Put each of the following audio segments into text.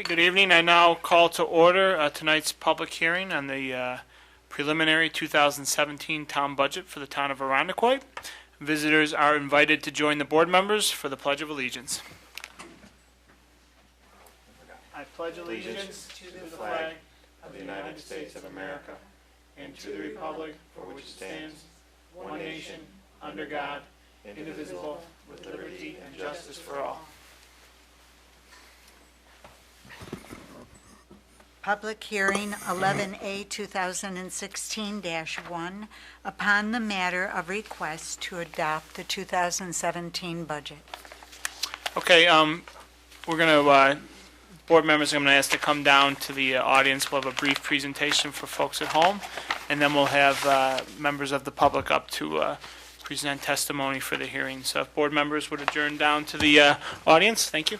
Okay, good evening. I now call to order tonight's public hearing on the preliminary 2017 town budget for the town of Arundequoit. Visitors are invited to join the board members for the Pledge of Allegiance. I pledge allegiance to the flag of the United States of America and to the republic for which it stands, one nation, under God, indivisible, with liberty and justice for all. Public hearing 11A 2016-1 upon the matter of request to adopt the 2017 budget. Okay, we're going to, board members, I'm going to ask to come down to the audience. We'll have a brief presentation for folks at home, and then we'll have members of the public up to present testimony for the hearing. So if board members would adjourn down to the audience, thank you.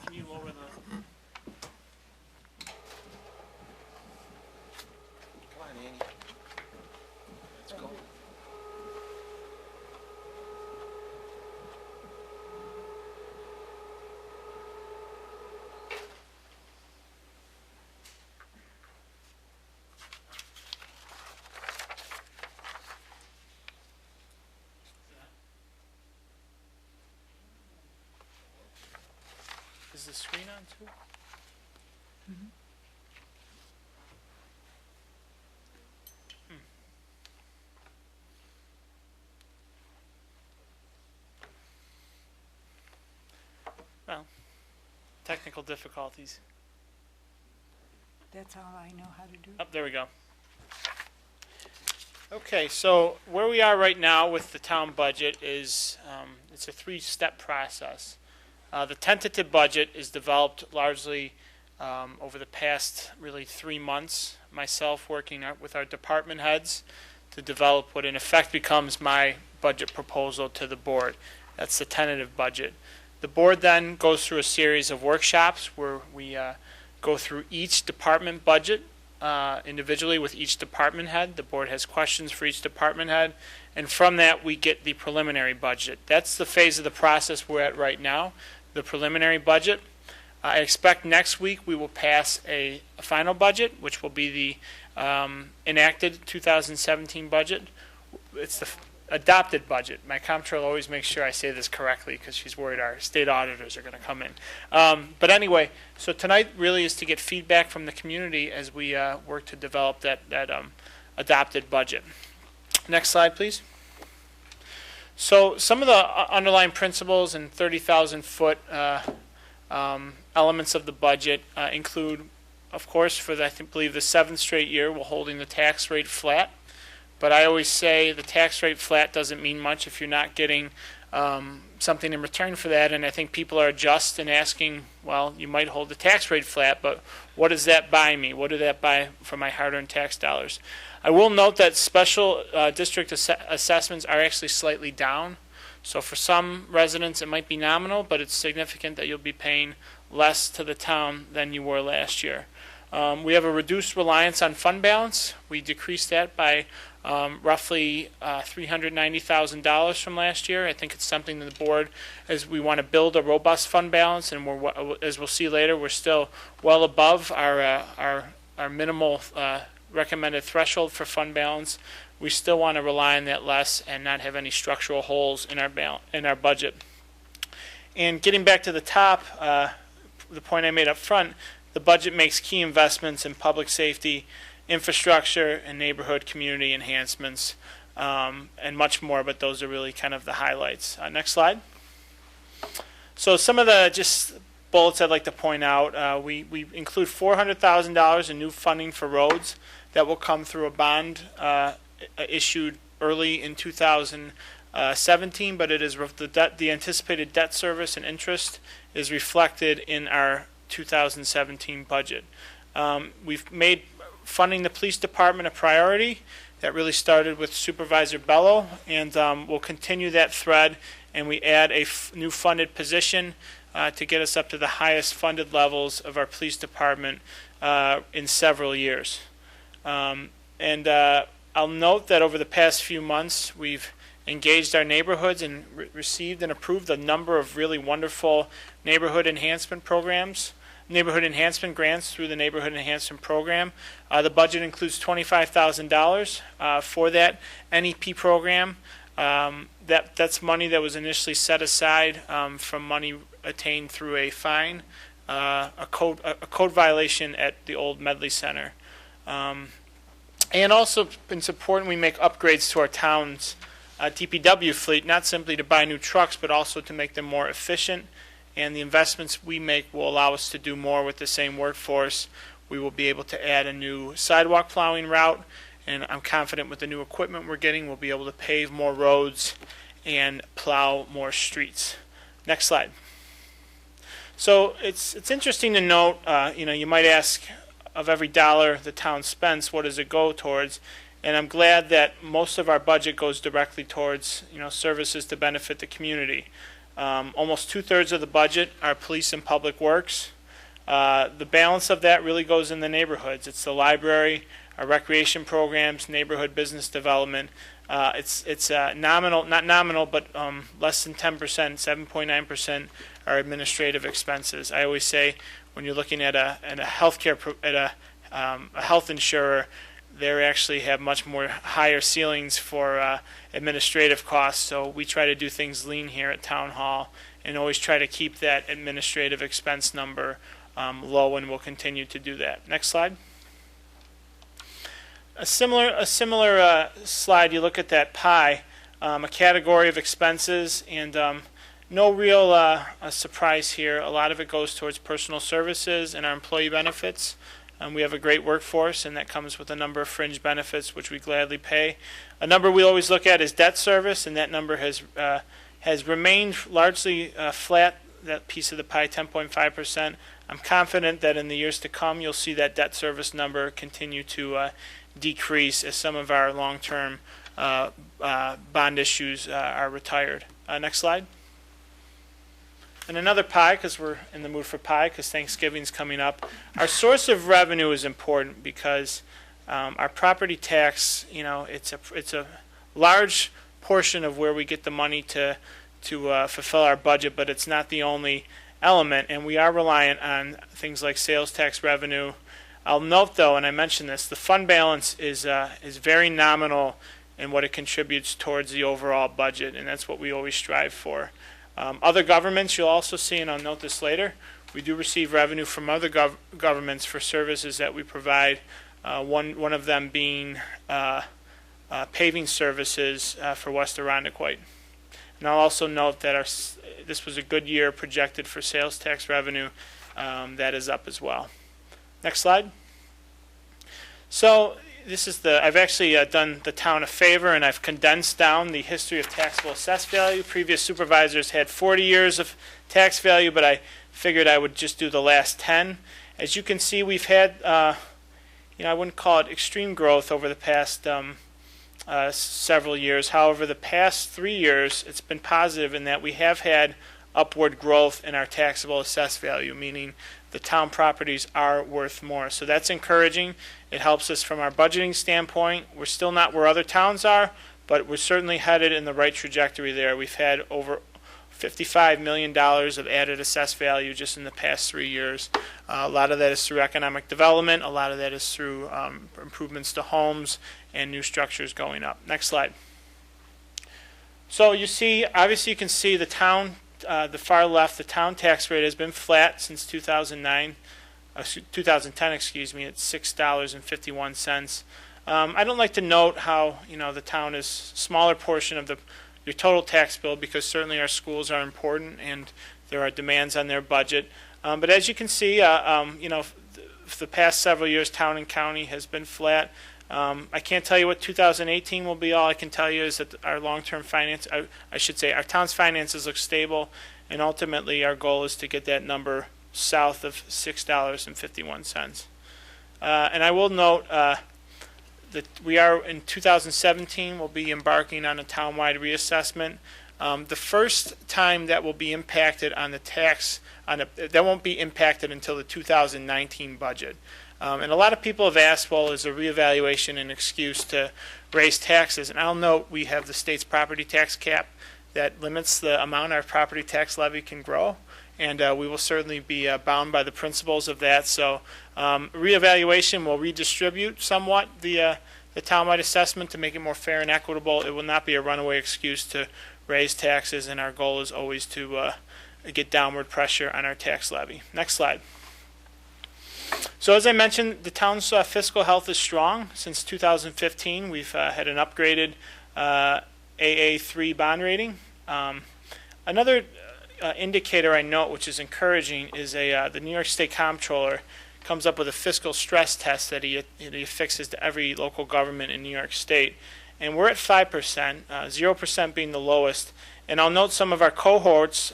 Can you lower the... Come on, Annie. Let's go. Is the screen on too? Well, technical difficulties. That's all I know how to do. Oh, there we go. Okay, so where we are right now with the town budget is it's a three-step process. The tentative budget is developed largely over the past really 3 months, myself working with our department heads to develop what in effect becomes my budget proposal to the board. That's the tentative budget. The board then goes through a series of workshops where we go through each department budget individually with each department head. The board has questions for each department head, and from that we get the preliminary budget. That's the phase of the process we're at right now, the preliminary budget. I expect next week we will pass a final budget, which will be the enacted 2017 budget. It's the adopted budget. My comptroller always makes sure I say this correctly because she's worried our state auditors are going to come in. But anyway, so tonight really is to get feedback from the community as we work to develop that adopted budget. Next slide, please. So some of the underlying principles and 30,000-foot elements of the budget include, of course, for I believe the 7th straight year, we're holding the tax rate flat. But I always say the tax rate flat doesn't mean much if you're not getting something in return for that. And I think people are just in asking, well, you might hold the tax rate flat, but what does that buy me? What did that buy for my hard-earned tax dollars? I will note that special district assessments are actually slightly down. So for some residents it might be nominal, but it's significant that you'll be paying less to the town than you were last year. We have a reduced reliance on fund balance. We decreased that by roughly $390,000 from last year. I think it's something that the board, as we want to build a robust fund balance, and as we'll see later, we're still well above our minimal recommended threshold for fund balance. We still want to rely on that less and not have any structural holes in our budget. And getting back to the top, the point I made up front, the budget makes key investments in public safety, infrastructure, and neighborhood community enhancements, and much more, but those are really kind of the highlights. Next slide. So some of the just bullets I'd like to point out, we include $400,000 in new funding for roads that will come through a bond issued early in 2017, but it is the anticipated debt service and interest is reflected in our 2017 budget. We've made funding the police department a priority. That really started with Supervisor Bello, and we'll continue that thread, and we add a new funded position to get us up to the highest funded levels of our police department in several years. I'll note that over the past few months we've engaged our neighborhoods and received and approved a number of really wonderful neighborhood enhancement programs, neighborhood enhancement grants through the neighborhood enhancement program. The budget includes $25,000 for that NEP program. That's money that was initially set aside from money attained through a fine, a code violation at the old Medley Center. And also, it's important we make upgrades to our town's DPW fleet, not simply to buy new trucks, but also to make them more efficient. And the investments we make will allow us to do more with the same workforce. We will be able to add a new sidewalk plowing route, and I'm confident with the new equipment we're getting, we'll be able to pave more roads and plow more streets. Next slide. So it's interesting to note, you might ask, of every dollar the town spends, what does it go towards? And I'm glad that most of our budget goes directly towards services to benefit the community. Almost 2/3 of the budget are police and public works. The balance of that really goes in the neighborhoods. It's the library, our recreation programs, neighborhood business development. It's nominal, not nominal, but less than 10%, 7.9% are administrative expenses. I always say when you're looking at a health insurer, they actually have much more higher ceilings for administrative costs. So we try to do things lean here at Town Hall and always try to keep that administrative expense number low, and we'll continue to do that. Next slide. A similar slide. You look at that pie, a category of expenses, and no real surprise here. A lot of it goes towards personal services and our employee benefits. We have a great workforce, and that comes with a number of fringe benefits, which we gladly pay. A number we always look at is debt service, and that number has remained largely flat, that piece of the pie, 10.5%. I'm confident that in the years to come, you'll see that debt service number continue to decrease as some of our long-term bond issues are retired. Next slide. And another pie, because we're in the mood for pie, because Thanksgiving's coming up. Our source of revenue is important because our property tax, it's a large portion of where we get the money to fulfill our budget, but it's not the only element, and we are reliant on things like sales tax revenue. I'll note, though, and I mentioned this, the fund balance is very nominal in what it contributes towards the overall budget, and that's what we always strive for. Other governments, you'll also see, and I'll note this later, we do receive revenue from other governments for services that we provide, one of them being paving services for West Irondequoit. And I'll also note that this was a good year projected for sales tax revenue. That is up as well. Next slide. So I've actually done the town a favor, and I've condensed down the history of taxable assessed value. Previous supervisors had 40 years of tax value, but I figured I would just do the last 10. As you can see, we've had, I wouldn't call it extreme growth over the past several years. However, the past 3 years, it's been positive in that we have had upward growth in our taxable assessed value, meaning the town properties are worth more. So that's encouraging. It helps us from our budgeting standpoint. We're still not where other towns are, but we're certainly headed in the right trajectory there. We've had over $55 million of added assessed value just in the past 3 years. A lot of that is through economic development. A lot of that is through improvements to homes and new structures going up. Next slide. So you see, obviously you can see the town, the far left, the town tax rate has been flat since 2010, excuse me, at $6.51. I don't like to note how, the town is a smaller portion of your total tax bill, because certainly our schools are important and there are demands on their budget. But as you can see, for the past several years, town and county has been flat. I can't tell you what 2018 will be. All I can tell you is that our long-term finance, I should say, our town's finances look stable, and ultimately our goal is to get that number south of $6.51. And I will note that we are in 2017. We'll be embarking on a townwide reassessment. The first time that will be impacted on the tax, that won't be impacted until the 2019 budget. And a lot of people have asked, well, is a reevaluation an excuse to raise taxes? And I'll note we have the state's property tax cap that limits the amount our property tax levy can grow. And we will certainly be bound by the principles of that. So reevaluation will redistribute somewhat the townwide assessment to make it more fair and equitable. It will not be a runaway excuse to raise taxes, and our goal is always to get downward pressure on our tax levy. Next slide. So as I mentioned, the town's fiscal health is strong. Since 2015, we've had an upgraded AA3 bond rating. Another indicator I note, which is encouraging, is the New York State Comptroller comes up with a fiscal stress test that he affixes to every local government in New York State. And we're at 5%, 0% being the lowest. And I'll note some of our cohorts,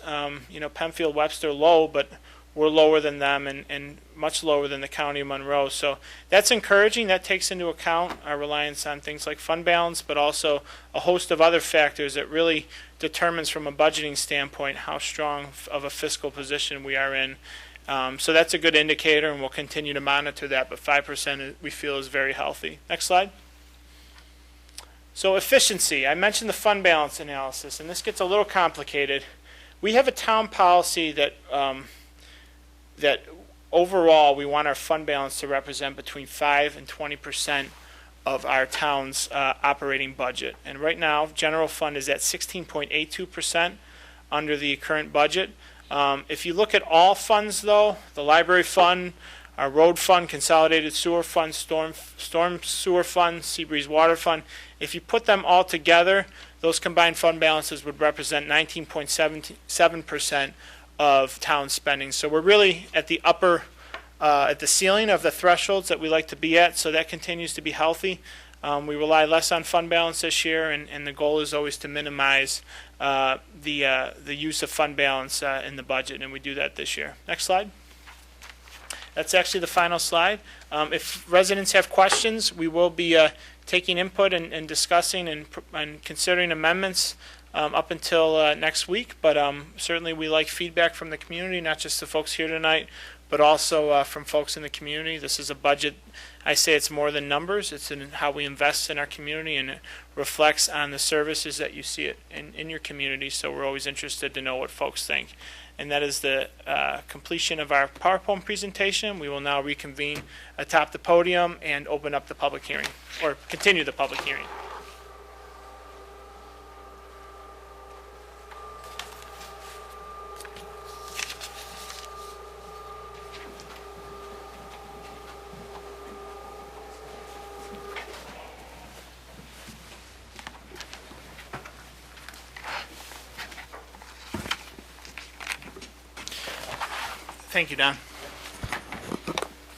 Penfield, Webster, low, but we're lower than them and much lower than the County of Monroe. So that's encouraging. That takes into account our reliance on things like fund balance, but also a host of other factors that really determines from a budgeting standpoint how strong of a fiscal position we are in. So that's a good indicator, and we'll continue to monitor that, but 5% we feel is very healthy. Next slide. So efficiency. I mentioned the fund balance analysis, and this gets a little complicated. We have a town policy that that overall we want our fund balance to represent between 5 and 20% of our town's operating budget. And right now, general fund is at 16.82% under the current budget. If you look at all funds, though, the library fund, our road fund, consolidated sewer fund, storm sewer fund, Seabreeze water fund, if you put them all together, those combined fund balances would represent 19.77% of town spending. So we're really at the at the ceiling of the thresholds that we like to be at, so that continues to be healthy. We rely less on fund balance this year, and the goal is always to minimize the use of fund balance in the budget, and we do that this year. Next slide. That's actually the final slide. If residents have questions, we will be taking input and discussing and considering amendments up until next week, but certainly we like feedback from the community, not just the folks here tonight, but also from folks in the community. This is a budget, I say it's more than numbers, it's in how we invest in our community, and it reflects on the services that you see it in your community, so we're always interested to know what folks think. And that is the completion of our PowerPoint presentation. We will now reconvene atop the podium and open up the public hearing, or continue the public hearing. Thank you, Don.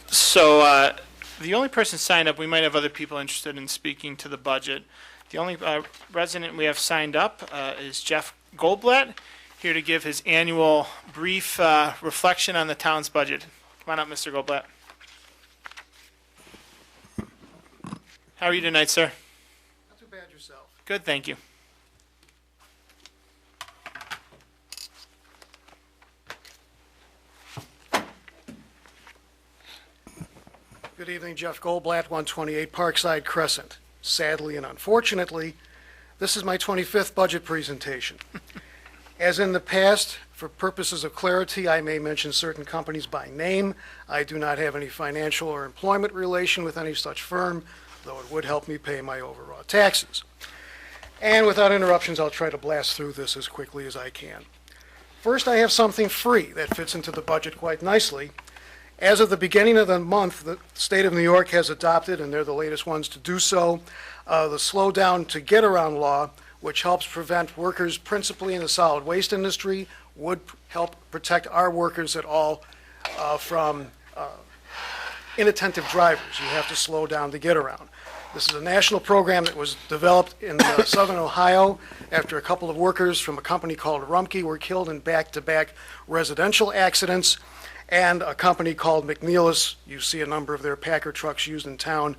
So the only person signed up, we might have other people interested in speaking to the budget. The only resident we have signed up is Jeff Goldblatt, here to give his annual brief reflection on the town's budget. Come on up, Mr. Goldblatt. How are you tonight, sir? Not too bad yourself. Good, thank you. Good evening, Jeff Goldblatt, 128 Parkside Crescent. Sadly and unfortunately, this is my 25th budget presentation. As in the past, for purposes of clarity, I may mention certain companies by name. I do not have any financial or employment relation with any such firm, though it would help me pay my overall taxes. And without interruptions, I'll try to blast through this as quickly as I can. First, I have something free that fits into the budget quite nicely. As of the beginning of the month, the state of New York has adopted, and they're the latest ones to do so, the Slow Down to Get Around law, which helps prevent workers principally in the solid waste industry, would help protect our workers at all from inattentive drivers. You have to slow down to get around. This is a national program that was developed in southern Ohio after a couple of workers from a company called Rumpke were killed in back-to-back residential accidents. And a company called McNeilus, you see a number of their Packer trucks used in town,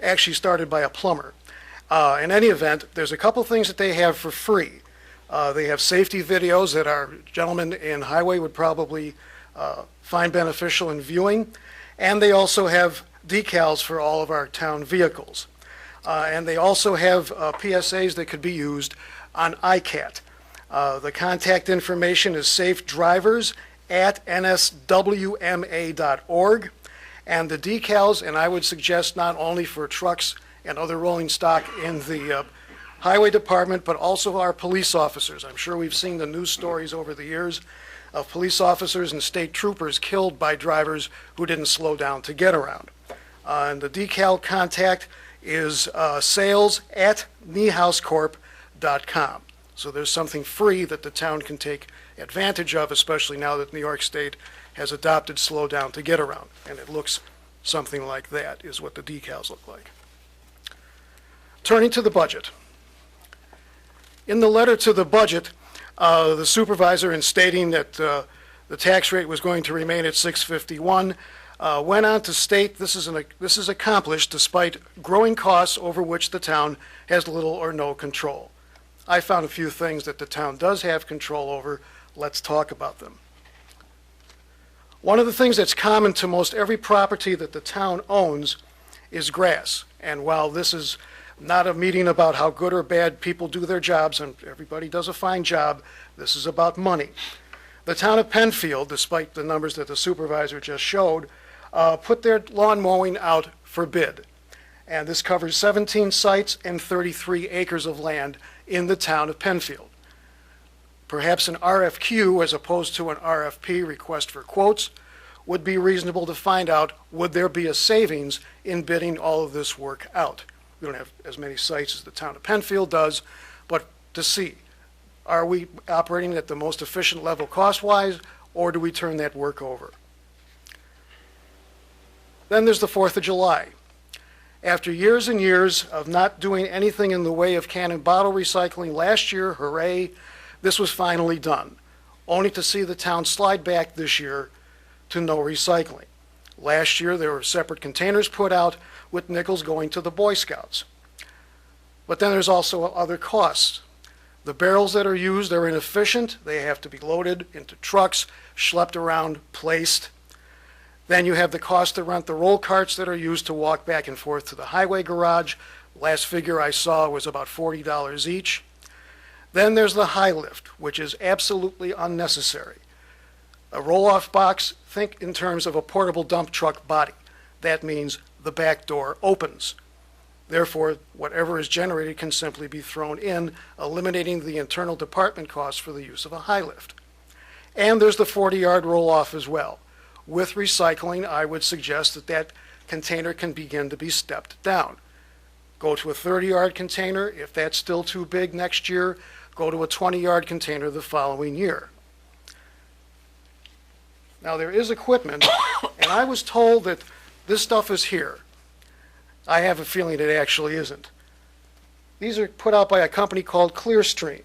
actually started by a plumber. In any event, there's a couple things that they have for free. They have safety videos that our gentleman in highway would probably find beneficial in viewing. And they also have decals for all of our town vehicles. And they also have PSAs that could be used on ICAT. The contact information is safedrivers@nswma.org. And the decals, and I would suggest not only for trucks and other rolling stock in the highway department, but also our police officers. I'm sure we've seen the news stories over the years of police officers and state troopers killed by drivers who didn't slow down to get around. And the decal contact is sales@niehousecorp.com. So there's something free that the town can take advantage of, especially now that New York State has adopted slow down to get around. And it looks something like that is what the decals look like. Turning to the budget. In the letter to the budget, the supervisor, in stating that the tax rate was going to remain at 651, went on to state this is accomplished despite growing costs over which the town has little or no control. I found a few things that the town does have control over. Let's talk about them. One of the things that's common to most every property that the town owns is grass. And while this is not a meeting about how good or bad people do their jobs, and everybody does a fine job, this is about money. The town of Penfield, despite the numbers that the supervisor just showed, put their lawn mowing out for bid. And this covers 17 sites and 33 acres of land in the town of Penfield. Perhaps an RFQ, as opposed to an RFP, request for quotes, would be reasonable to find out, would there be a savings in bidding all of this work out? We don't have as many sites as the town of Penfield does, but to see, are we operating at the most efficient level cost-wise, or do we turn that work over? Then there's the 4th of July. After years and years of not doing anything in the way of can and bottle recycling, last year, hooray, this was finally done, only to see the town slide back this year to no recycling. Last year, there were separate containers put out with nickels going to the Boy Scouts. But then there's also other costs. The barrels that are used are inefficient. They have to be loaded into trucks, schlepped around, placed. Then you have the cost to rent the roll carts that are used to walk back and forth to the highway garage. Last figure I saw was about $40 each. Then there's the high lift, which is absolutely unnecessary. A roll-off box, think in terms of a portable dump truck body. That means the back door opens. Therefore, whatever is generated can simply be thrown in, eliminating the internal department costs for the use of a high lift. And there's the 40-yard roll-off as well. With recycling, I would suggest that that container can begin to be stepped down. Go to a 30-yard container. If that's still too big next year, go to a 20-yard container the following year. Now, there is equipment, and I was told that this stuff is here. I have a feeling it actually isn't. These are put out by a company called Clearstream,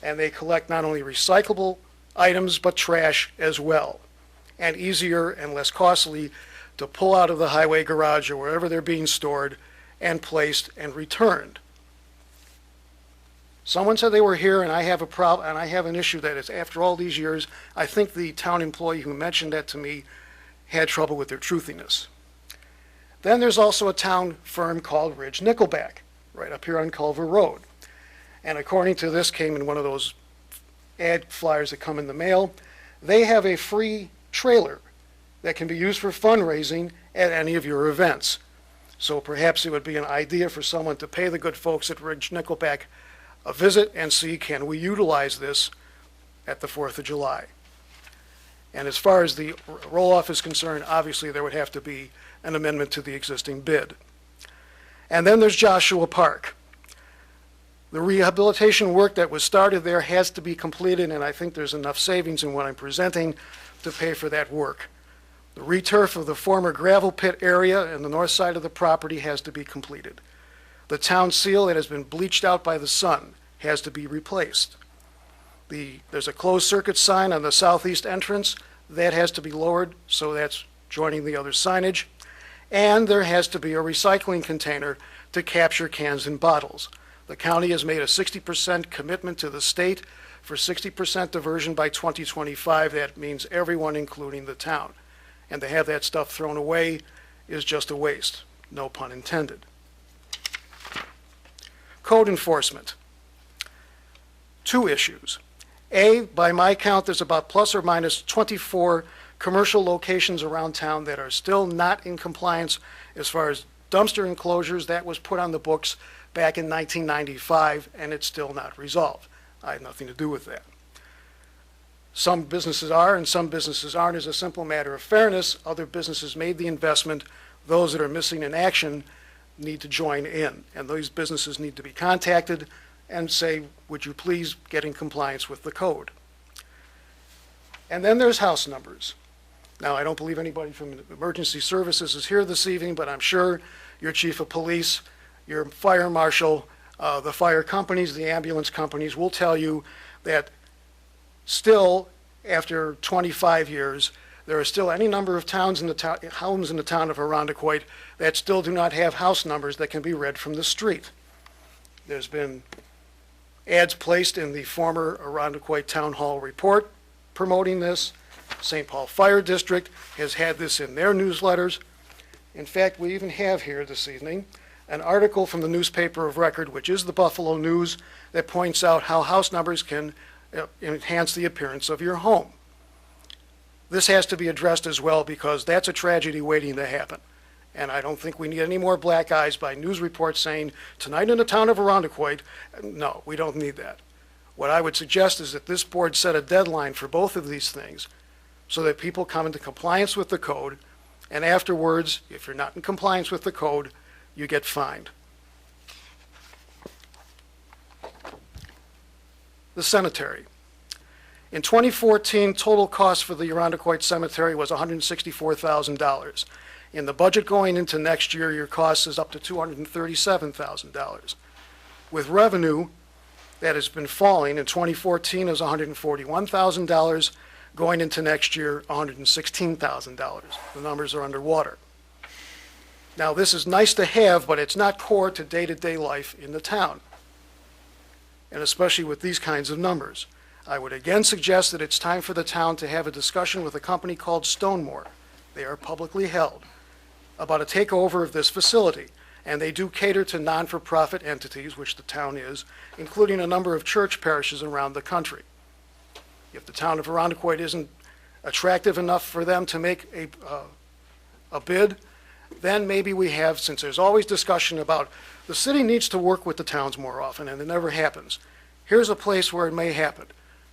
and they collect not only recyclable items, but trash as well, and easier and less costly to pull out of the highway garage or wherever they're being stored and placed and returned. Someone said they were here, and I have a problem, and I have an issue that is, after all these years, I think the town employee who mentioned that to me had trouble with their truthiness. Then there's also a town firm called Ridge Nickelback, right up here on Culver Road. And according to this, came in one of those ad flyers that come in the mail, they have a free trailer that can be used for fundraising at any of your events. So perhaps it would be an idea for someone to pay the good folks at Ridge Nickelback a visit and see, can we utilize this at the 4th of July? And as far as the roll-off is concerned, obviously there would have to be an amendment to the existing bid. And then there's Joshua Park. The rehabilitation work that was started there has to be completed, and I think there's enough savings in what I'm presenting to pay for that work. The returf of the former gravel pit area in the north side of the property has to be completed. The town seal that has been bleached out by the sun has to be replaced. There's a closed circuit sign on the southeast entrance that has to be lowered, so that's joining the other signage. And there has to be a recycling container to capture cans and bottles. The county has made a 60% commitment to the state for 60% diversion by 2025. That means everyone, including the town. and to have that stuff thrown away is just a waste, no pun intended. Code enforcement. Two issues. A, by my count, there's about plus or minus 24 commercial locations around town that are still not in compliance as far as dumpster enclosures. That was put on the books back in 1995, and it's still not resolved. I had nothing to do with that. Some businesses are and some businesses aren't. As a simple matter of fairness, other businesses made the investment. Those that are missing in action need to join in, and those businesses need to be contacted and say, would you please get in compliance with the code? And then there's house numbers. Now, I don't believe anybody from emergency services is here this evening, but I'm sure your chief of police, your fire marshal, the fire companies, the ambulance companies will tell you that still, after 25 years, there are still any number of homes in the town of Arundecoit that still do not have house numbers that can be read from the street. There's been ads placed in the former Arundecoit Town Hall report promoting this. St. Paul Fire District has had this in their newsletters. In fact, we even have here this evening an article from the newspaper of record, which is the Buffalo News, that points out how house numbers can enhance the appearance of your home. This has to be addressed as well, because that's a tragedy waiting to happen. And I don't think we need any more black eyes by news reports saying, tonight in the town of Arundecoit. No, we don't need that. What I would suggest is that this board set a deadline for both of these things so that people come into compliance with the code, and afterwards, if you're not in compliance with the code, you get fined. The cemetery. In 2014, total cost for the Arundecoit Cemetery was $164,000. In the budget going into next year, your cost is up to $237,000. With revenue that has been falling, in 2014 is $141,000, going into next year, $116,000. The numbers are underwater. Now, this is nice to have, but it's not core to day-to-day life in the town, and especially with these kinds of numbers. I would again suggest that it's time for the town to have a discussion with a company called Stonemore. They are publicly held, about a takeover of this facility, and they do cater to non-for-profit entities, which the town is, including a number of church parishes around the country. If the town of Arundecoit isn't attractive enough for them to make a bid, then maybe we have, since there's always discussion about the city needs to work with the towns more often, and it never happens. Here's a place where it may happen.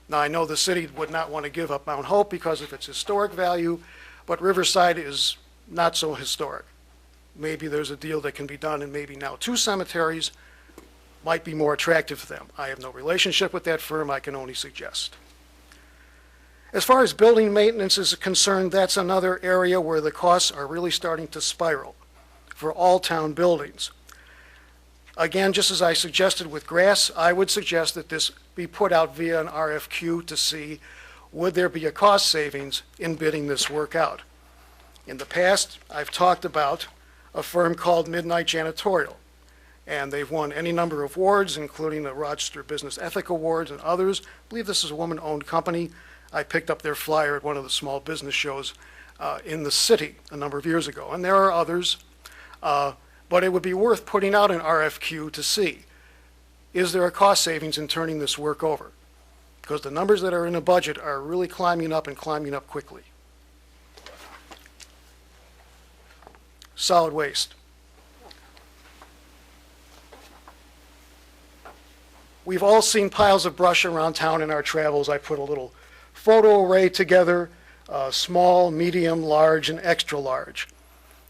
Now, I know the city would not want to give up Mount Hope because of its historic value, but Riverside is not so historic. Maybe there's a deal that can be done, and maybe now two cemeteries might be more attractive to them. I have no relationship with that firm. I can only suggest. As far as building maintenance is concerned, that's another area where the costs are really starting to spiral for all town buildings. Again, just as I suggested with grass, I would suggest that this be put out via an RFQ to see would there be a cost savings in bidding this work out. In the past, I've talked about a firm called Midnight Janitorial, and they've won any number of awards, including the Rochester Business Ethic Awards and others. I believe this is a woman-owned company. I picked up their flyer at one of the small business shows in the city a number of years ago, and there are others, but it would be worth putting out an RFQ to see, is there a cost savings in turning this work over? Because the numbers that are in the budget are really climbing up and climbing up quickly. Solid waste. We've all seen piles of brush around town in our travels. I put a little photo array together, small, medium, large, and extra large,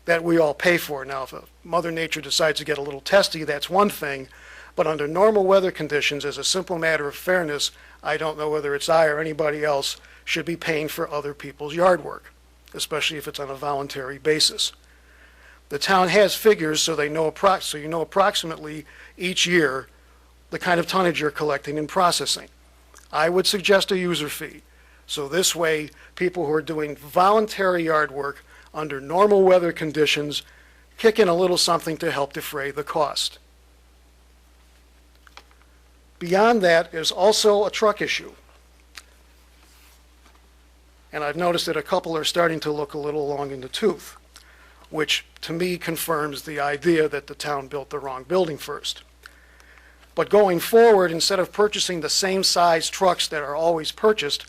that we all pay for. Now, if Mother Nature decides to get a little testy, that's one thing, but under normal weather conditions, as a simple matter of fairness, I don't know whether it's I or anybody else should be paying for other people's yard work, especially if it's on a voluntary basis. The town has figures, so you know approximately each year the kind of tonnage you're collecting and processing. I would suggest a user fee. So this way, people who are doing voluntary yard work under normal weather conditions kick in a little something to help defray the cost. Beyond that is also a truck issue. and I've noticed that a couple are starting to look a little long in the tooth, which to me confirms the idea that the town built the wrong building first. But going forward, instead of purchasing the same size trucks that are always purchased,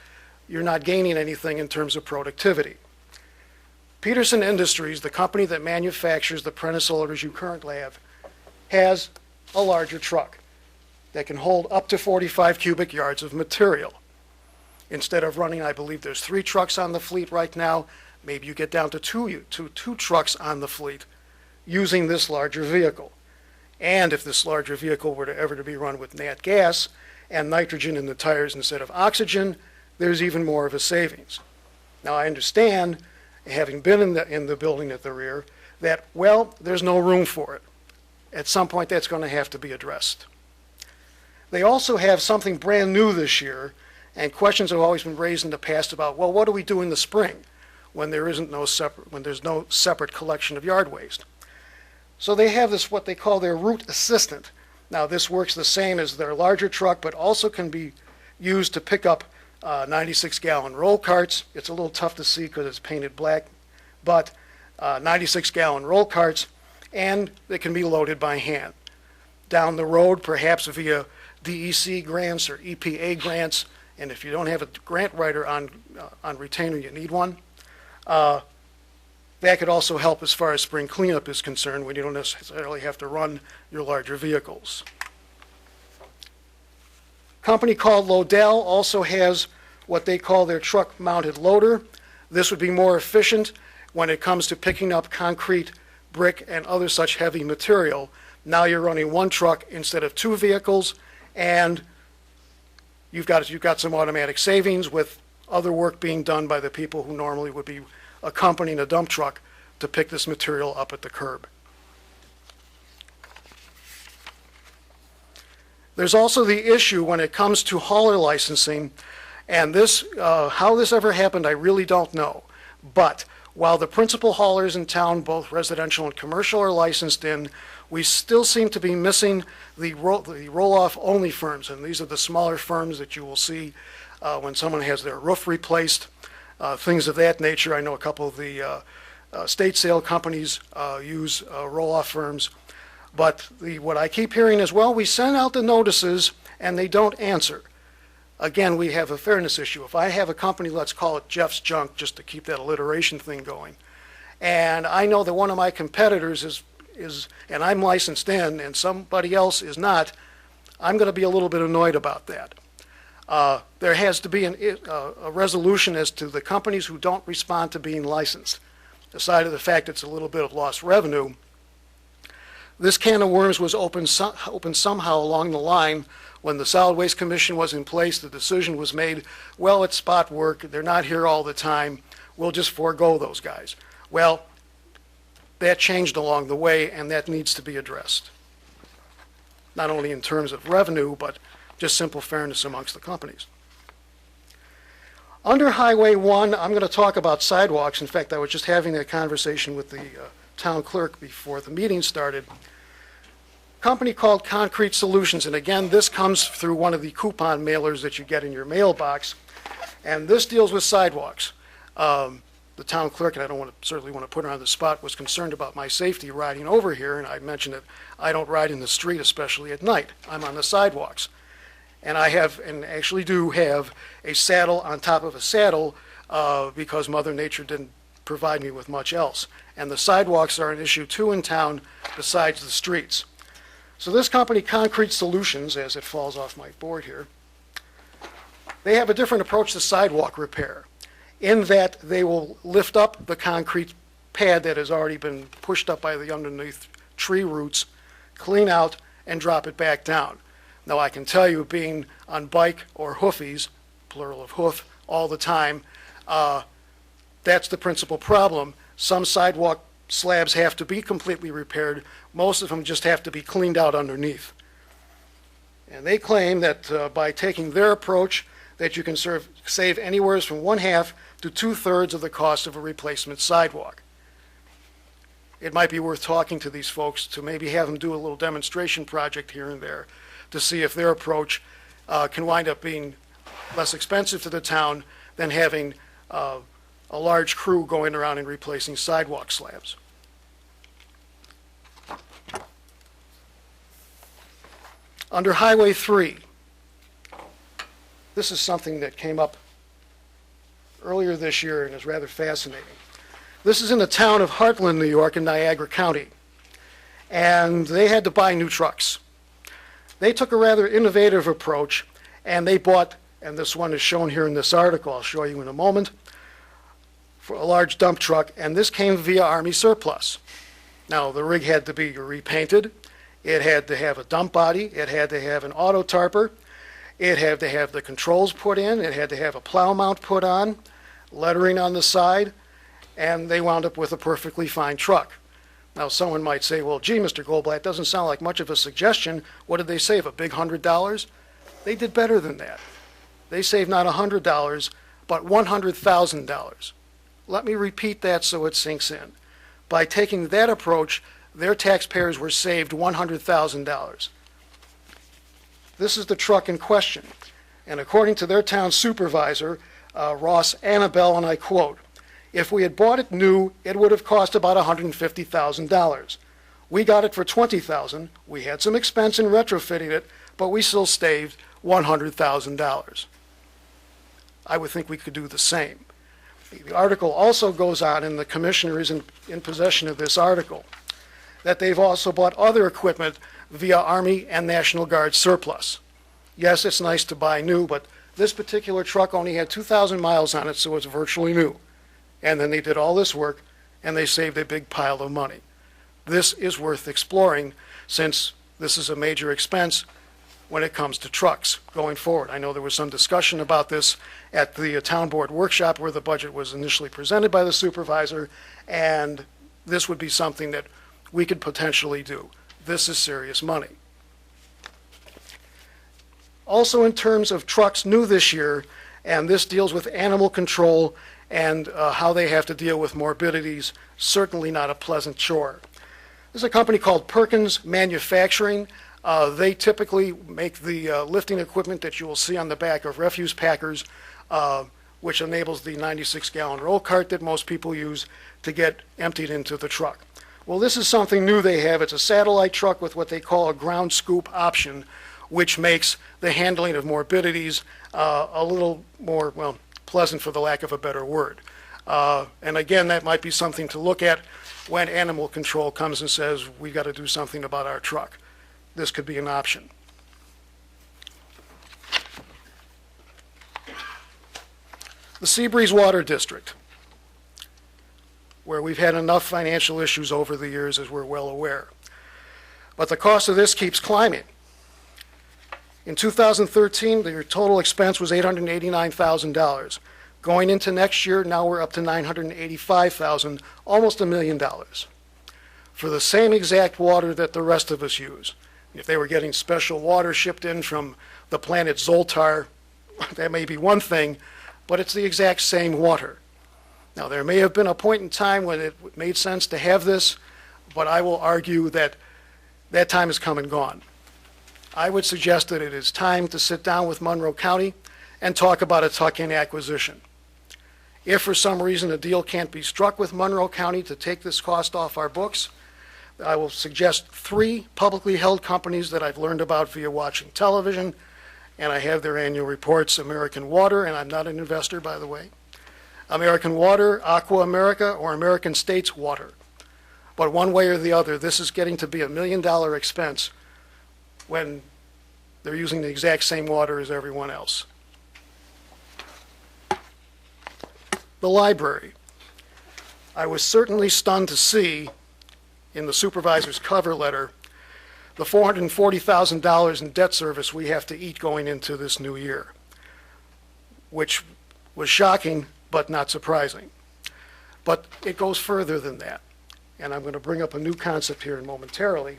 you're not gaining anything in terms of productivity. Peterson Industries, the company that manufactures the Prentice loaders you currently have, has a larger truck that can hold up to 45 cubic yards of material. Instead of running, I believe there's 3 trucks on the fleet right now, maybe you get down to two trucks on the fleet using this larger vehicle. And if this larger vehicle were to ever to be run with nat gas and nitrogen in the tires instead of oxygen, there's even more of a savings. Now I understand, having been in the building at the rear, that, well, there's no room for it. At some point that's going to have to be addressed. They also have something brand new this year, and questions have always been raised in the past about, well, what do we do in the spring when there's no separate collection of yard waste? So they have this, what they call their route assistant. Now this works the same as their larger truck, but also can be used to pick up 96-gallon roll carts. It's a little tough to see because it's painted black, but 96-gallon roll carts, and they can be loaded by hand. Down the road, perhaps via DEC grants or EPA grants, and if you don't have a grant writer on retainer, you need one. That could also help as far as spring cleanup is concerned when you don't necessarily have to run your larger vehicles. A company called Lodell also has what they call their truck-mounted loader. This would be more efficient when it comes to picking up concrete, brick, and other such heavy material. Now you're running one truck instead of 2 vehicles, and you've got some automatic savings with other work being done by the people who normally would be accompanying a dump truck to pick this material up at the curb. There's also the issue when it comes to hauler licensing, and this, how this ever happened, I really don't know. But while the principal haulers in town, both residential and commercial, are licensed in, we still seem to be missing the roll-off only firms, and these are the smaller firms that you will see when someone has their roof replaced, things of that nature. I know a couple of the state sale companies use roll-off firms. But what I keep hearing is, well, we send out the notices and they don't answer. Again, we have a fairness issue. If I have a company, let's call it Jeff's Junk, just to keep that alliteration thing going, and I know that one of my competitors is and I'm licensed in and somebody else is not, I'm going to be a little bit annoyed about that. There has to be a resolution as to the companies who don't respond to being licensed. Aside of the fact it's a little bit of lost revenue, this can of worms was opened somehow along the line when the Solid Waste Commission was in place. The decision was made, well, it's spot work, they're not here all the time, we'll just forego those guys. Well, that changed along the way, and that needs to be addressed. Not only in terms of revenue, but just simple fairness amongst the companies. Under Highway 1, I'm going to talk about sidewalks. In fact, I was just having that conversation with the town clerk before the meeting started. A company called Concrete Solutions, and again, this comes through one of the coupon mailers that you get in your mailbox, and this deals with sidewalks. The town clerk, and I don't certainly want to put her on the spot, was concerned about my safety riding over here, and I mentioned that I don't ride in the street, especially at night. I'm on the sidewalks. And I have, and actually do have, a saddle on top of a saddle because Mother Nature didn't provide me with much else. And the sidewalks are an issue too in town besides the streets. So this company, Concrete Solutions, as it falls off my board here, they have a different approach to sidewalk repair in that they will lift up the concrete pad that has already been pushed up by the underneath tree roots, clean out, and drop it back down. Now I can tell you, being on bike or hoofies, plural of hoof, all the time, that's the principal problem. Some sidewalk slabs have to be completely repaired. Most of them just have to be cleaned out underneath. And they claim that by taking their approach, that you can save anywhere from 1/2 to 2/3 of the cost of a replacement sidewalk. It might be worth talking to these folks to maybe have them do a little demonstration project here and there to see if their approach can wind up being less expensive to the town than having a large crew going around and replacing sidewalk slabs. Under Highway 3, this is something that came up earlier this year and is rather fascinating. This is in the town of Heartland, New York, in Niagara County, and they had to buy new trucks. They took a rather innovative approach, and they bought, and this one is shown here in this article, I'll show you in a moment, for a large dump truck, and this came via Army surplus. Now, the rig had to be repainted. It had to have a dump body. It had to have an auto tarper. It had to have the controls put in. It had to have a plow mount put on, lettering on the side, and they wound up with a perfectly fine truck. Now, someone might say, well, gee, Mr. Goldblatt, doesn't sound like much of a suggestion. What did they save, a big $100? They did better than that. They saved not $100, but $100,000. Let me repeat that so it sinks in. By taking that approach, their taxpayers were saved $100,000. This is the truck in question, and according to their town supervisor, Ross Annabelle, and I quote, "If we had bought it new, it would have cost about $150,000. We got it for $20,000. We had some expense in retrofitting it, but we still saved $100,000. I would think we could do the same." The article also goes on, and the commissioner is in possession of this article, that they've also bought other equipment via Army and National Guard surplus. Yes, it's nice to buy new, but this particular truck only had 2,000 miles on it, so it's virtually new. And then they did all this work, and they saved a big pile of money. This is worth exploring, since this is a major expense when it comes to trucks going forward. I know there was some discussion about this at the town board workshop where the budget was initially presented by the supervisor, and this would be something that we could potentially do. This is serious money. Also, in terms of trucks new this year, and this deals with animal control and how they have to deal with morbidities, certainly not a pleasant chore. There's a company called Perkins Manufacturing. They typically make the lifting equipment that you will see on the back of refuse packers, which enables the 96-gallon roll cart that most people use to get emptied into the truck. Well, this is something new they have. It's a satellite truck with what they call a ground scoop option, which makes the handling of morbidities a little more, well, pleasant for the lack of a better word. And again, that might be something to look at when animal control comes and says, we got to do something about our truck. This could be an option. The Seabreeze Water District, where we've had enough financial issues over the years, as we're well aware. But the cost of this keeps climbing. In 2013, their total expense was $889,000. Going into next year, now we're up to $985,000, almost $1 million, for the same exact water that the rest of us use. If they were getting special water shipped in from the planet Zoltar, that may be one thing, but it's the exact same water. Now, there may have been a point in time when it made sense to have this, but I will argue that that time has come and gone. I would suggest that it is time to sit down with Monroe County and talk about a tuck-in acquisition. If for some reason a deal can't be struck with Monroe County to take this cost off our books, I will suggest 3 publicly held companies that I've learned about via watching television, and I have their annual reports: American Water, and I'm not an investor, by the way, American Water, Aqua America, or American States Water. But one way or the other, this is getting to be $1 million expense when they're using the exact same water as everyone else. The library. I was certainly stunned to see in the supervisor's cover letter the $440,000 in debt service we have to eat going into this new year, which was shocking but not surprising. But it goes further than that, and I'm going to bring up a new concept here momentarily.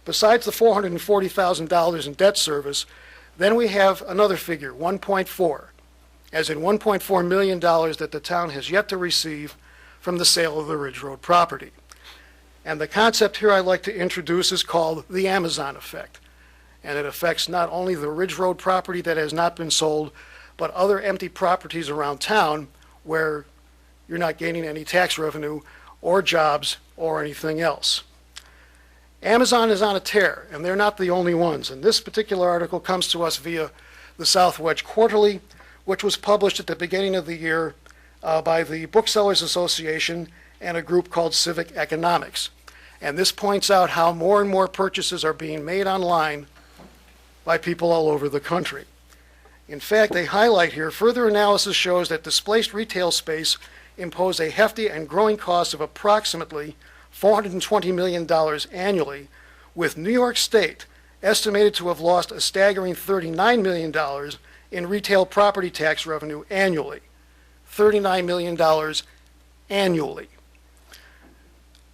Besides the $440,000 in debt service, then we have another figure, 1.4, as in $1.4 million that the town has yet to receive from the sale of the Ridge Road property. And the concept here I'd like to introduce is called the Amazon effect. And it affects not only the Ridge Road property that has not been sold, but other empty properties around town where you're not gaining any tax revenue or jobs or anything else. Amazon is on a tear, and they're not the only ones. And this particular article comes to us via the South Wedge Quarterly, which was published at the beginning of the year by the Booksellers Association and a group called Civic Economics. And this points out how more and more purchases are being made online by people all over the country. In fact, they highlight here, further analysis shows that displaced retail space impose a hefty and growing cost of approximately $420 million annually, with New York State estimated to have lost a staggering $39 million in retail property tax revenue annually. $39 million annually.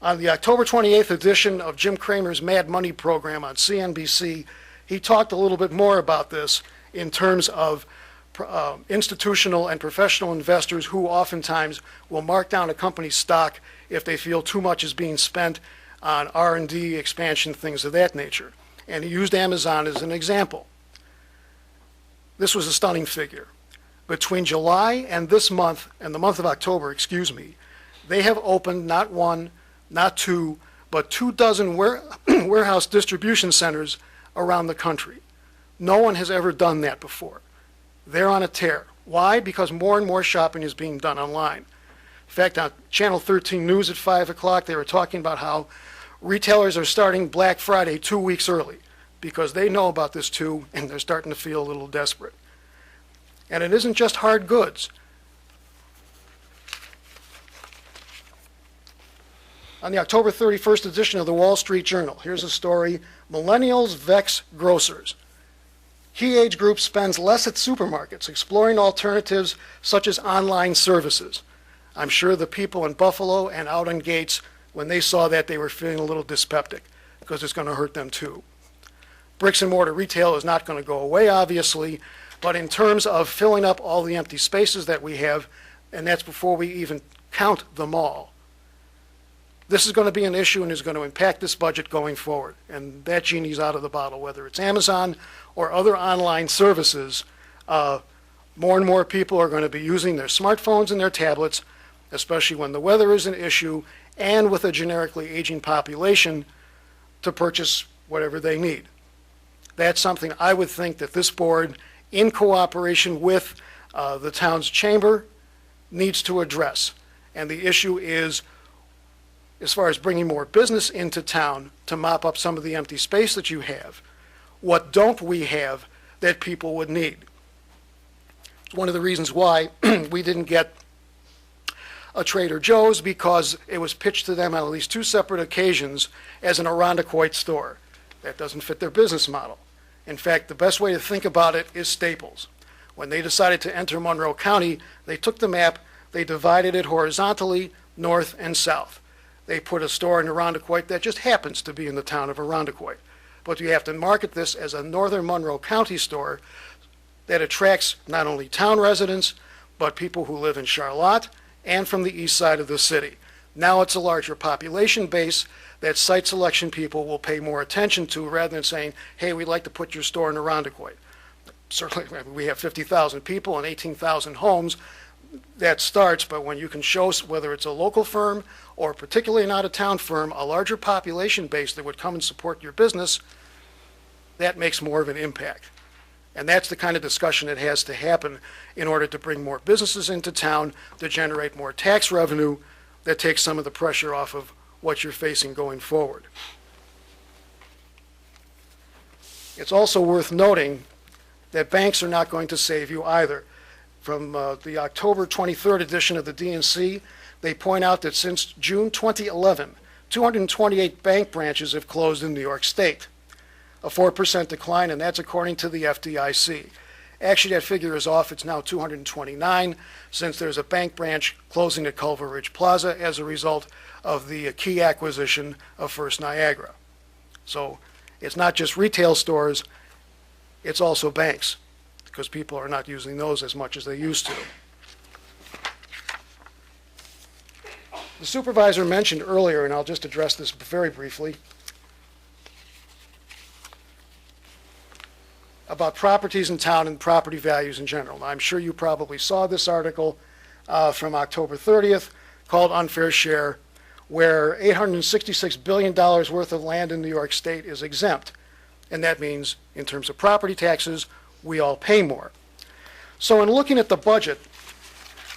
On the October 28th edition of Jim Cramer's Mad Money program on CNBC, he talked a little bit more about this in terms of institutional and professional investors who oftentimes will mark down a company's stock if they feel too much is being spent on R&D, expansion, things of that nature. And he used Amazon as an example. This was a stunning figure. Between July and this month, and the month of October, they have opened not one, not two, but 24 warehouse distribution centers around the country. No one has ever done that before. They're on a tear. Why? Because more and more shopping is being done online. In fact, on Channel 13 News at 5 o'clock, they were talking about how retailers are starting Black Friday 2 weeks early because they know about this too, and they're starting to feel a little desperate. And it isn't just hard goods. On the October 31st edition of the Wall Street Journal, here's a story, Millennials Vex Grocers. Key age group spends less at supermarkets, exploring alternatives such as online services. I'm sure the people in Buffalo and out on Gates, when they saw that, they were feeling a little dyspeptic because it's going to hurt them too. Bricks and mortar retail is not going to go away, obviously, but in terms of filling up all the empty spaces that we have, and that's before we even count the mall, this is going to be an issue and is going to impact this budget going forward. And that genie's out of the bottle, whether it's Amazon or other online services. More and more people are going to be using their smartphones and their tablets, especially when the weather is an issue and with a generically aging population, to purchase whatever they need. That's something I would think that this board, in cooperation with the town's chamber, needs to address. And the issue is, as far as bringing more business into town to mop up some of the empty space that you have, what don't we have that people would need? It's one of the reasons why we didn't get a Trader Joe's, because it was pitched to them on at least two separate occasions as an Irondequoit store. That doesn't fit their business model. In fact, the best way to think about it is Staples. When they decided to enter Monroe County, they took the map, they divided it horizontally, north and south. They put a store in Irondequoit that just happens to be in the town of Irondequoit. But you have to market this as a northern Monroe County store that attracts not only town residents, but people who live in Charlotte and from the east side of the city. Now it's a larger population base that site selection people will pay more attention to, rather than saying, hey, we'd like to put your store in Irondequoit. Certainly, we have 50,000 people and 18,000 homes. That starts, but when you can show, whether it's a local firm or particularly an out-of-town firm, a larger population base that would come and support your business, that makes more of an impact. And that's the kind of discussion that has to happen in order to bring more businesses into town, to generate more tax revenue that takes some of the pressure off of what you're facing going forward. It's also worth noting that banks are not going to save you either. From the October 23rd edition of the DNC, they point out that since June 2011, 228 bank branches have closed in New York State, a 4% decline, and that's according to the FDIC. Actually, that figure is off. It's now 229, since there's a bank branch closing at Culver Ridge Plaza as a result of the key acquisition of First Niagara. So it's not just retail stores, it's also banks, because people are not using those as much as they used to. The supervisor mentioned earlier, and I'll just address this very briefly, about properties in town and property values in general. Now, I'm sure you probably saw this article from October 30th called Unfair Share, where $866 billion worth of land in New York State is exempt. And that means, in terms of property taxes, we all pay more. So in looking at the budget,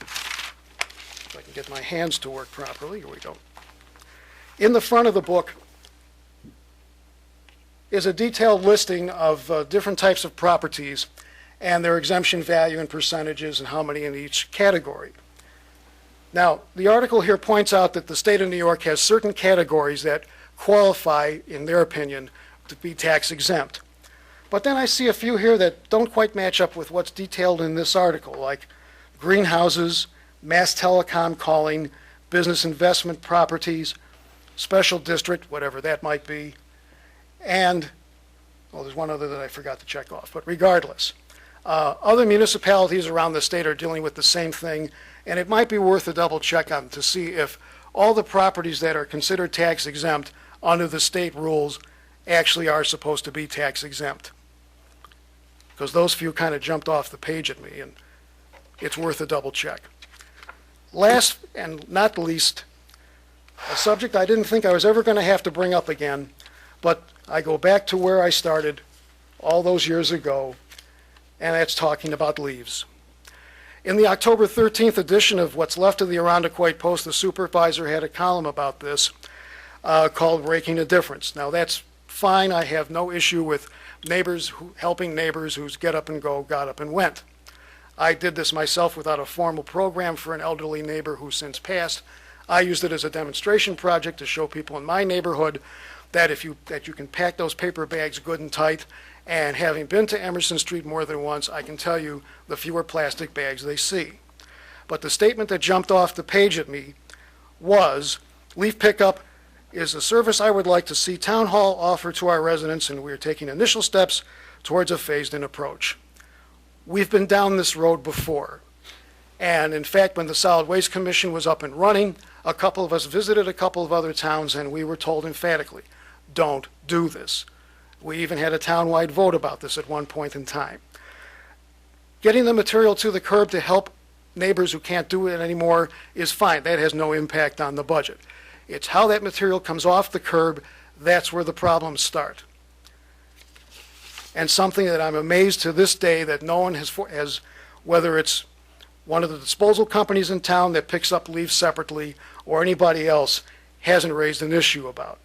if I can get my hands to work properly, here we go. In the front of the book is a detailed listing of different types of properties and their exemption value and percentages and how many in each category. Now, the article here points out that the state of New York has certain categories that qualify, in their opinion, to be tax exempt. But then I see a few here that don't quite match up with what's detailed in this article, like greenhouses, mass telecom calling, business investment properties, special district, whatever that might be, and, well, there's one other that I forgot to check off, but regardless, other municipalities around the state are dealing with the same thing, and it might be worth a double check on to see if all the properties that are considered tax exempt under the state rules actually are supposed to be tax exempt. Because those few kind of jumped off the page at me, and it's worth a double check. Last and not least, a subject I didn't think I was ever going to have to bring up again, but I go back to where I started all those years ago, and that's talking about leaves. In the October 13th edition of what's left of the Irondequoit Post, the supervisor had a column about this called Raking a Difference. Now, that's fine. I have no issue with neighbors helping neighbors whose get up and go got up and went. I did this myself without a formal program for an elderly neighbor who's since passed. I used it as a demonstration project to show people in my neighborhood that you can pack those paper bags good and tight. And having been to Emerson Street more than once, I can tell you the fewer plastic bags they see. But the statement that jumped off the page at me was, leaf pickup is a service I would like to see Town Hall offer to our residents, and we are taking initial steps towards a phased-in approach. We've been down this road before. And in fact, when the Solid Waste Commission was up and running, a couple of us visited a couple of other towns, and we were told emphatically, don't do this. We even had a town-wide vote about this at one point in time. Getting the material to the curb to help neighbors who can't do it anymore is fine. That has no impact on the budget. It's how that material comes off the curb, that's where the problems start. And something that I'm amazed to this day that no one has, whether it's one of the disposal companies in town that picks up leaves separately or anybody else, hasn't raised an issue about.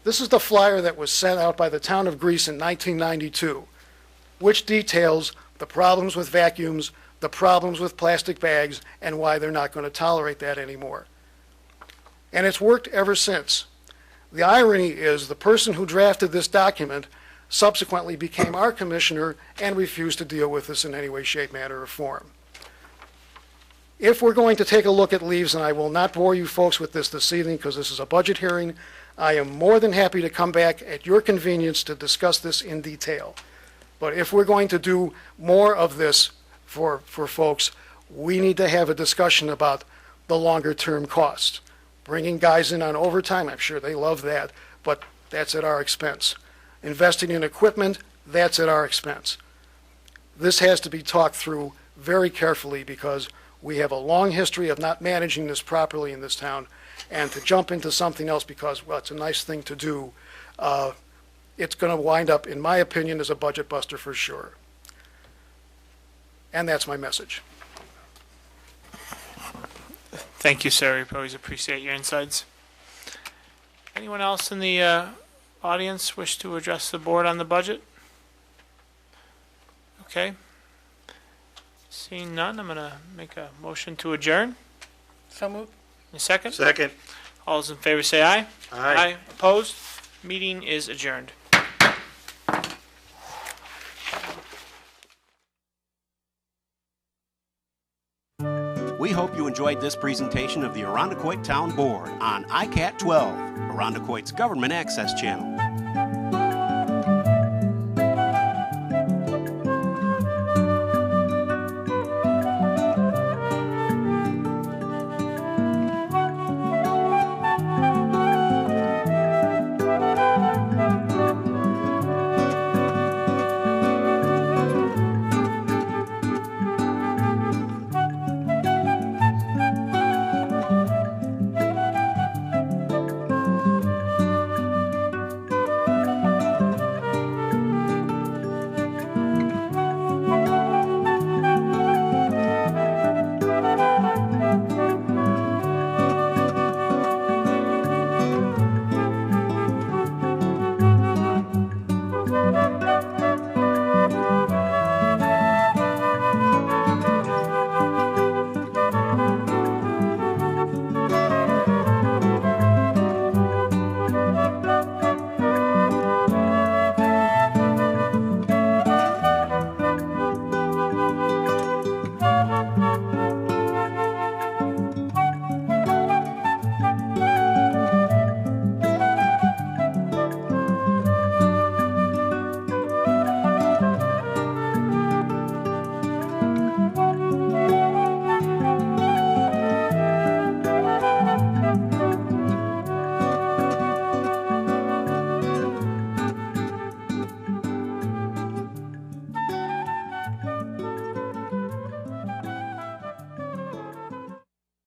This is the flyer that was sent out by the town of Greece in 1992, which details the problems with vacuums, the problems with plastic bags, and why they're not going to tolerate that anymore. And it's worked ever since. The irony is the person who drafted this document subsequently became our commissioner and refused to deal with this in any way, shape, manner, or form. If we're going to take a look at leaves, and I will not bore you folks with this evening because this is a budget hearing, I am more than happy to come back at your convenience to discuss this in detail. But if we're going to do more of this for folks, we need to have a discussion about the longer term costs. Bringing guys in on overtime, I'm sure they love that, but that's at our expense. Investing in equipment, that's at our expense. This has to be talked through very carefully because we have a long history of not managing this properly in this town, and to jump into something else because, well, it's a nice thing to do, it's going to wind up, in my opinion, as a budget buster for sure. And that's my message. Thank you, sir. We always appreciate your insights. Anyone else in the audience wish to address the board on the budget? Okay. Seeing none, I'm going to make a motion to adjourn. So moved. A second? Second. All those in favor say aye. Aye. Opposed? Meeting is adjourned. We hope you enjoyed this presentation of the Irondequoit Town Board on ICAT 12, Irondequoit's government access channel.